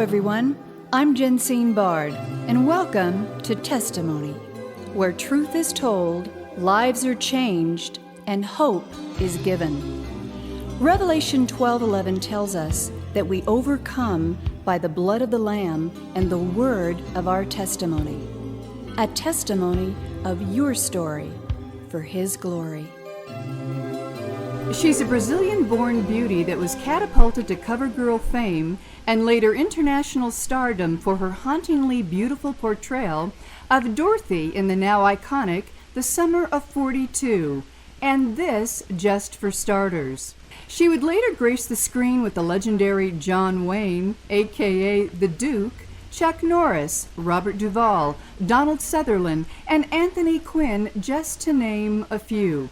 everyone. I'm Jensine Bard, and welcome to Testimony, where truth is told, lives are changed, and hope is given. Revelation 12:11 tells us that we overcome by the blood of the Lamb and the word of our testimony. A testimony of your story for His glory. She's a Brazilian-born beauty that was catapulted to CoverGirl fame and later international stardom for her hauntingly beautiful portrayal of Dorothy in the now iconic The Summer of 42, and this just for starters. She would later grace the screen with the legendary John Wayne, aka The Duke, Chuck Norris, Robert Duvall, Donald Sutherland, and Anthony Quinn, just to name a few.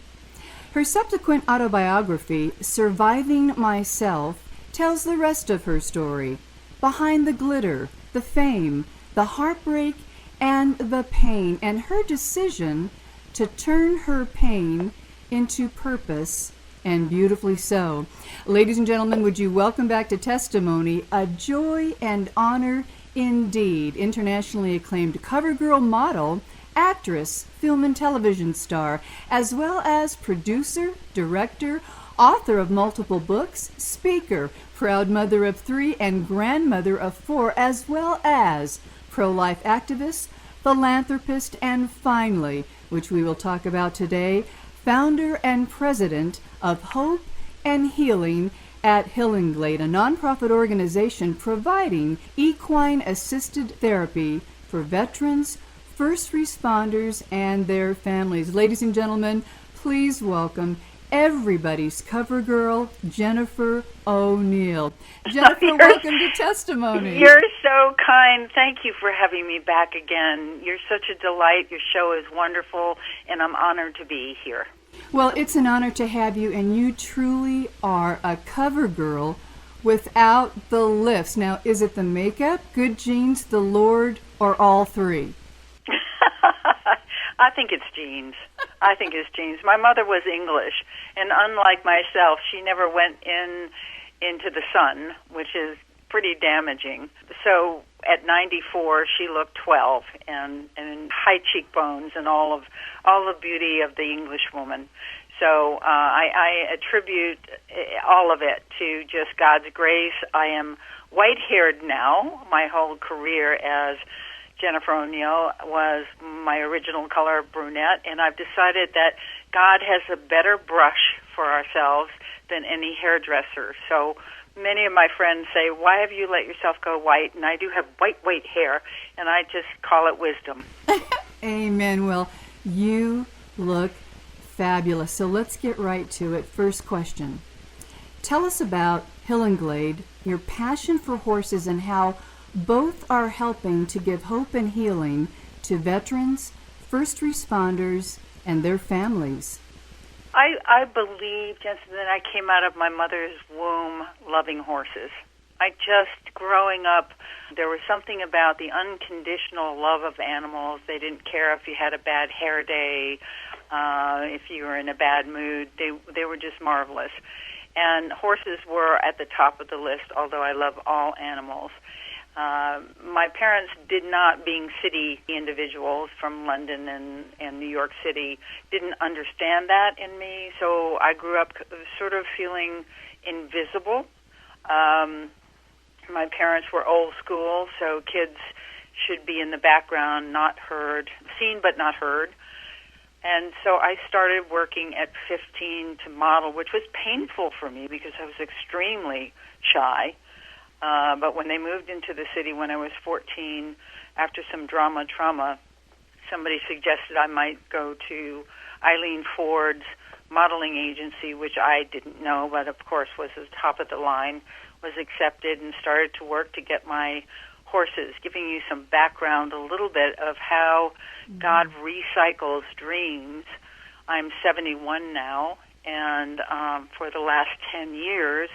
Her subsequent autobiography, Surviving Myself, tells the rest of her story. Behind the glitter, the fame, the heartbreak, and the pain, and her decision to turn her pain into purpose, and beautifully so. Ladies and gentlemen, would you welcome back to Testimony, a joy and honor indeed, internationally acclaimed CoverGirl model, actress, film and television star, as well as producer, director, author of multiple books, speaker, proud mother of 3 and grandmother of 4, as well as pro-life activist, philanthropist, and finally, which we will talk about today, founder and president of Hope and Healing at Hillenglade, a nonprofit organization providing equine assisted therapy for veterans, first responders, and their families. Ladies and gentlemen, please welcome everybody's cover girl, Jennifer O'Neill. Jennifer, welcome to Testimony. You're so kind. Thank you for having me back again. You're such a delight. Your show is wonderful, and I'm honored to be here. Well, it's an honor to have you, and you truly are a cover girl without the lifts. Now, is it the makeup, good genes, the Lord, or all three? I think it's genes. My mother was English, and unlike myself, she never went into the sun, which is pretty damaging. So at 94, she looked 12, and high cheekbones and all the beauty of the English woman. So I attribute all of it to just God's grace. I am white-haired now. My whole career as Jennifer O'Neill was my original color, brunette, and I've decided that God has a better brush for ourselves than any hairdresser. So many of my friends say, why have you let yourself go white? And I do have white hair, and I just call it wisdom. Amen. Well, you look fabulous. So let's get right to it. First question. Tell us about Hillenglade, your passion for horses, and how both are helping to give hope and healing to veterans, first responders, and their families. I believe, Jensen, that I came out of my mother's womb loving horses. Growing up, there was something about the unconditional love of animals. They didn't care if you had a bad hair day, if you were in a bad mood. They were just marvelous. And horses were at the top of the list, although I love all animals. My parents did not, being city individuals from London and New York City, didn't understand that in me, so I grew up sort of feeling invisible. My parents were old school, so kids should be in the background, not heard, seen but not heard. And so I started working at 15 to model, which was painful for me because I was extremely shy. But when they moved into the city when I was 14, after some trauma, somebody suggested I might go to Eileen Ford's modeling agency, which I didn't know, but of course was the top of the line, was accepted and started to work to get my horses, giving you some background, a little bit of how God recycles dreams. I'm 71 now, and for the last 10 years,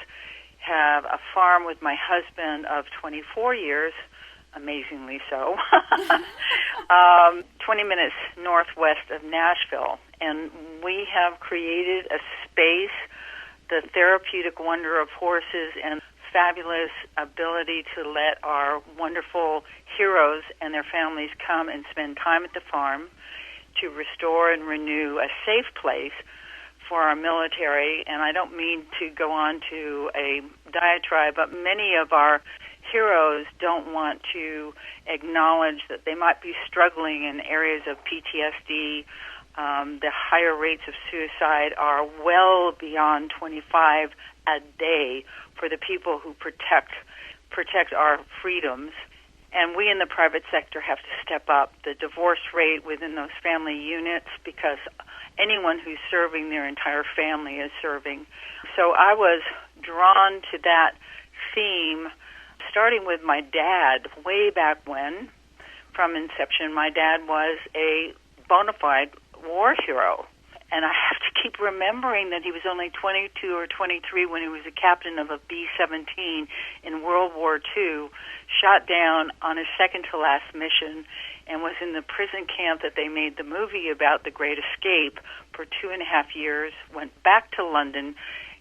have a farm with my husband of 24 years, amazingly so, 20 minutes northwest of Nashville. And we have created a space, the therapeutic wonder of horses, and fabulous ability to let our wonderful heroes and their families come and spend time at the farm to restore and renew a safe place for our military. And I don't mean to go on to a diatribe, but many of our heroes don't want to acknowledge that they might be struggling in areas of PTSD. The higher rates of suicide are well beyond 25 a day for the people who protect our freedoms. And we in the private sector have to step up the divorce rate within those family units, because anyone who's serving, their entire family is serving. So I was drawn to that theme, starting with my dad way back when. From inception, my dad was a bona fide war hero. And I have to keep remembering that he was only 22 or 23 when he was a captain of a B-17 in World War II, shot down on his second-to-last mission, and was in the prison camp that they made the movie about, The Great Escape, for 2.5 years, went back to London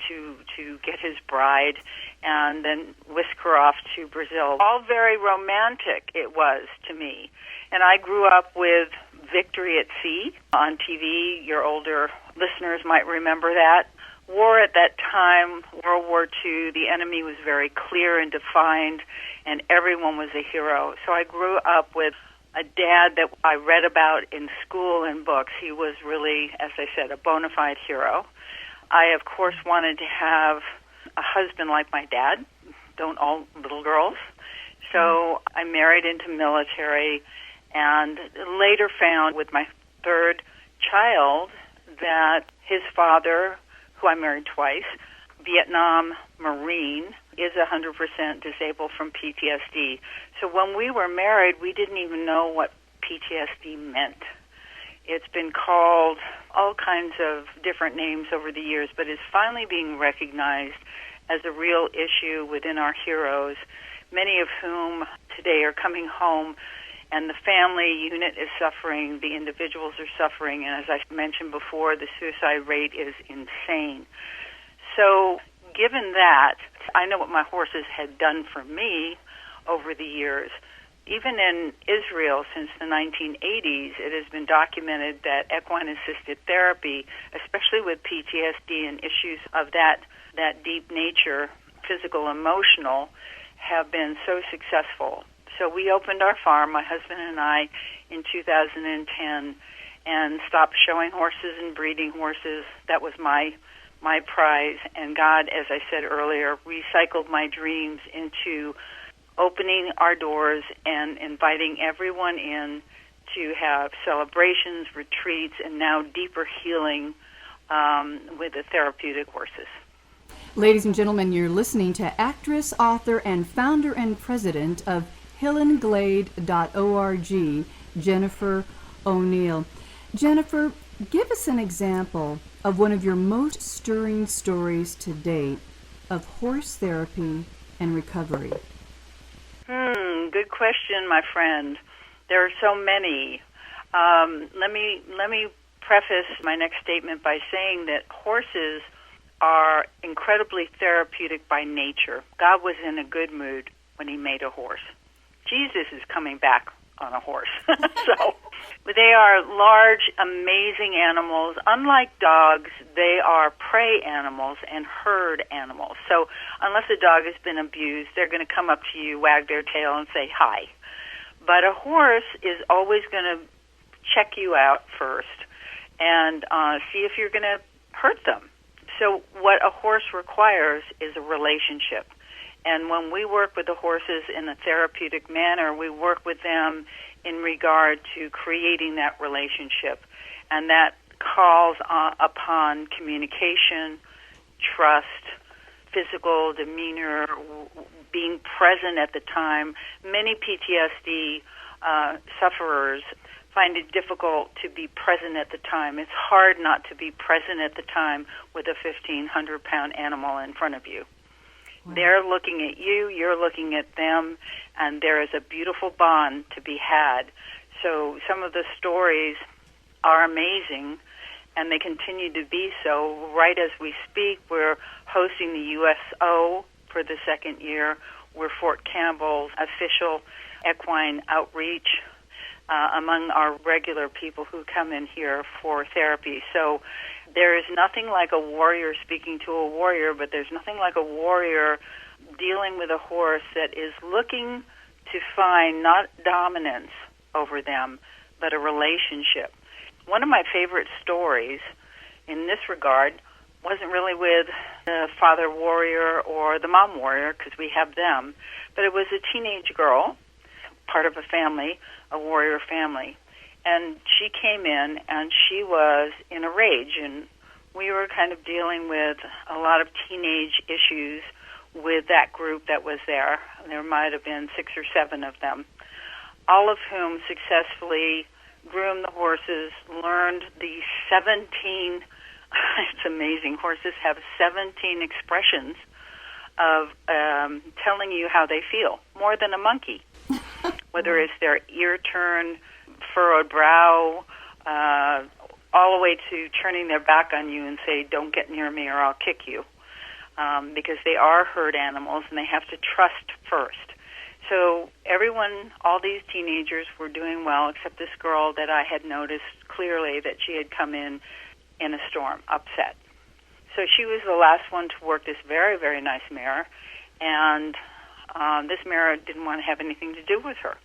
to get his bride, and then whisk her off to Brazil. All very romantic it was to me. And I grew up with Victory at Sea on TV. Your older listeners might remember that. War at that time, World War II, the enemy was very clear and defined, and everyone was a hero. So I grew up with a dad that I read about in school and books. He was really, as I said, a bona fide hero. I, of course, wanted to have a husband like my dad. Don't all little girls. So I married into military, and later found with my third child that his father, who I married twice, Vietnam Marine, is 100% disabled from PTSD. So when we were married, we didn't even know what PTSD meant. It's been called all kinds of different names over the years, but it's finally being recognized as a real issue within our heroes, many of whom today are coming home, and the family unit is suffering, the individuals are suffering, and as I mentioned before, the suicide rate is insane. So given that, I know what my horses had done for me over the years. Even in Israel since the 1980s, it has been documented that equine-assisted therapy, especially with PTSD and issues of that deep nature, physical, emotional, have been so successful. So we opened our farm, my husband and I, in 2010, and stopped showing horses and breeding horses. That was my prize. And God, as I said earlier, recycled my dreams into opening our doors and inviting everyone in to have celebrations, retreats, and now deeper healing with the therapeutic horses. Ladies and gentlemen, you're listening to actress, author, and founder and president of Hillenglade.org, Jennifer O'Neill. Jennifer, give us an example of one of your most stirring stories to date of horse therapy and recovery. Good question, my friend. There are so many. Let me preface my next statement by saying that horses are incredibly therapeutic by nature. God was in a good mood when he made a horse. Jesus is coming back on a horse. So they are large, amazing animals. Unlike dogs, they are prey animals and herd animals. So unless a dog has been abused, they're going to come up to you, wag their tail, and say hi. But a horse is always going to check you out first and see if you're going to hurt them. So what a horse requires is a relationship. And when we work with the horses in a therapeutic manner, we work with them in regard to creating that relationship. And that calls upon communication, trust, physical demeanor, being present at the time. Many PTSD sufferers find it difficult to be present at the time. It's hard not to be present at the time with a 1,500-pound animal in front of you. Wow. They're looking at you, you're looking at them, and there is a beautiful bond to be had. So some of the stories are amazing, and they continue to be so. Right as we speak, we're hosting the USO for the second year. We're Fort Campbell's official equine outreach among our regular people who come in here for therapy. So there is nothing like a warrior speaking to a warrior, but there's nothing like a warrior dealing with a horse that is looking to find not dominance over them, but a relationship. One of my favorite stories in this regard wasn't really with the father warrior or the mom warrior, because we have them, but it was a teenage girl, part of a family, a warrior family. And she came in, and she was in a rage, and we were kind of dealing with a lot of teenage issues with that group that was there. There might have been 6 or 7 of them, all of whom successfully groomed the horses, learned the 17, it's amazing, horses have 17 expressions of telling you how they feel, more than a monkey, whether it's their ear turn, furrowed brow, all the way to turning their back on you and say, don't get near me or I'll kick you, because they are herd animals and they have to trust first. So everyone, all these teenagers were doing well, except this girl that I had noticed clearly that she had come in a storm, upset. So she was the last one to work this very, very nice mare, and this mare didn't want to have anything to do with her.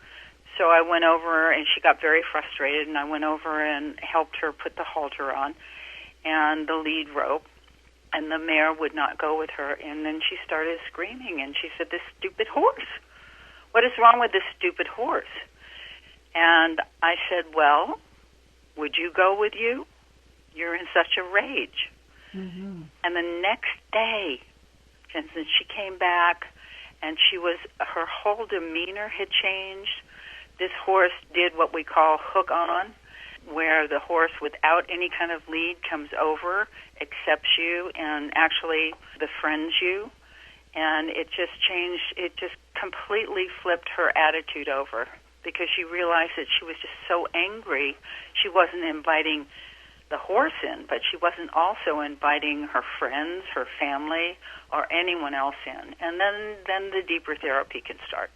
So I went over, and she got very frustrated, and I went over and helped her put the halter on and the lead rope, and the mare would not go with her. And then she started screaming, and she said, "This stupid horse. What is wrong with this stupid horse?" And I said, "Well, would you go with you? You're in such a rage." Mm-hmm. And the next day, Jensen, she came back, and her whole demeanor had changed. This horse did what we call hook on, where the horse without any kind of lead comes over, accepts you, and actually befriends you. And it just changed, it just completely flipped her attitude over, because she realized that she was just so angry. She wasn't inviting the horse in, but she wasn't also inviting her friends, her family, or anyone else in. And then the deeper therapy can start.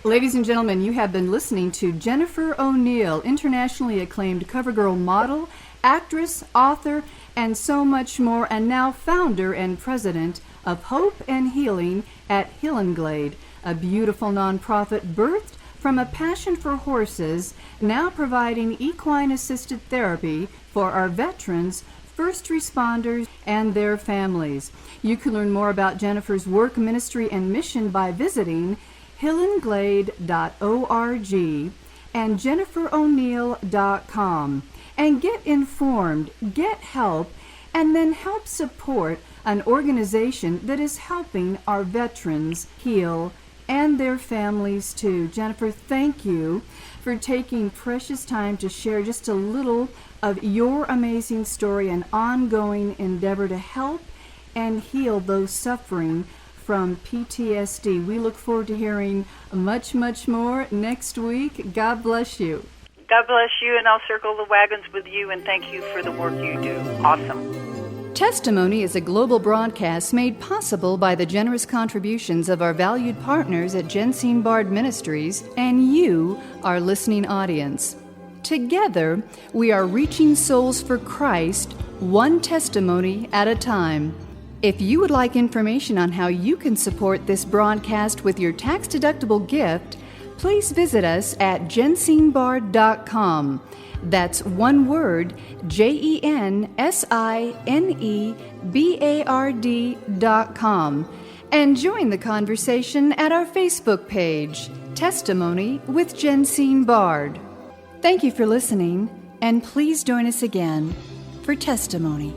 Ladies and gentlemen, you have been listening to Jennifer O'Neill, internationally acclaimed CoverGirl model, actress, author, and so much more, and now founder and president of Hope and Healing at Hillenglade, a beautiful nonprofit birthed from a passion for horses, now providing equine-assisted therapy for our veterans, first responders, and their families. You can learn more about Jennifer's work, ministry, and mission by visiting hillenglade.org and jennifero'neill.com, and get informed, get help, and then help support an organization that is helping our veterans heal and their families too. Jennifer, thank you for taking precious time to share just a little of your amazing story and ongoing endeavor to help and heal those suffering from PTSD. We look forward to hearing much, much more next week. God bless you. God bless you, and I'll circle the wagons with you, and thank you for the work you do. Awesome. Testimony is a global broadcast made possible by the generous contributions of our valued partners at Jensine Bard Ministries and you, our listening audience. Together, we are reaching souls for Christ, one testimony at a time. If you would like information on how you can support this broadcast with your tax-deductible gift, please visit us at jensinebard.com. That's one word, JENSINEBARD.com. And join the conversation at our Facebook page, Testimony with Jensine Bard. Thank you for listening, and please join us again for Testimony.